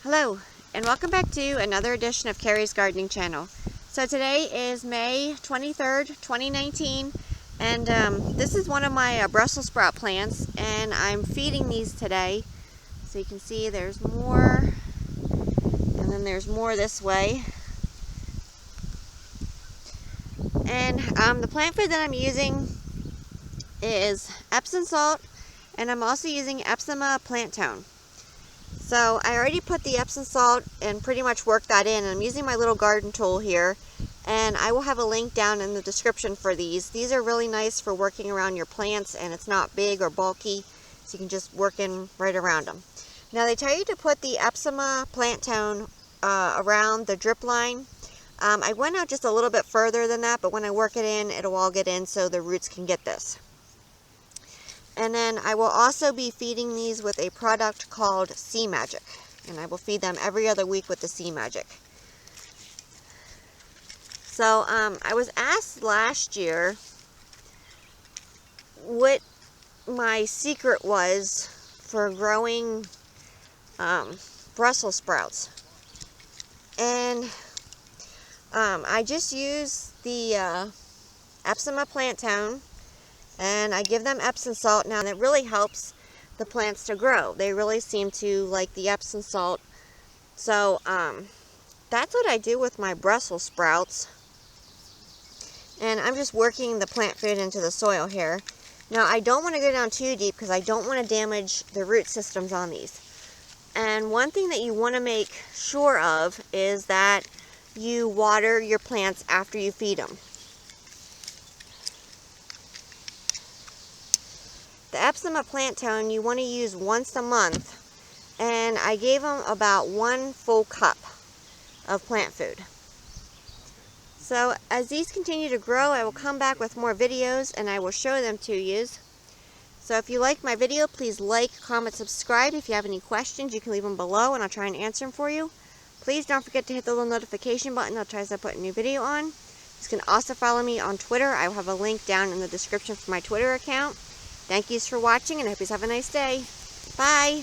Hello, and welcome back to another edition of Carrie's Gardening Channel. So today is May 23rd, 2019, and this is one of my Brussels sprout plants, and I'm feeding these today. So you can see there's more, and then there's more this way. And the plant food that I'm using is Epsom salt, and I'm also using Epsom plant tone. So I already put the Epsom salt and pretty much worked that in. I'm using my little garden tool here, and I will have a link down in the description for these. These are really nice for working around your plants, and it's not big or bulky, so you can just work in right around them. Now they tell you to put the Epsom plant tone around the drip line. I went out just a little bit further than that, but when I work it in, it'll all get in so the roots can get this. And then I will also be feeding these with a product called Sea Magic. And I will feed them every other week with the Sea Magic. So I was asked last year what my secret was for growing Brussels sprouts. And I just use the Epsom plant tone. And I give them Epsom salt now, and it really helps the plants to grow. They really seem to like the Epsom salt. So that's what I do with my Brussels sprouts. And I'm just working the plant food into the soil here. Now I don't want to go down too deep because I don't want to damage the root systems on these. And one thing that you want to make sure of is that you water your plants after you feed them. The Epsom plant tone you want to use once a month, and I gave them about 1 full cup of plant food. So as these continue to grow, I will come back with more videos and I will show them to you. So if you like my video, please like, comment, subscribe. If you have any questions, you can leave them below and I'll try and answer them for you. Please don't forget to hit the little notification button. I'll try as I put a new video on. You can also follow me on Twitter. I will have a link down in the description for my Twitter account. Thank you for watching, and I hope you have a nice day. Bye.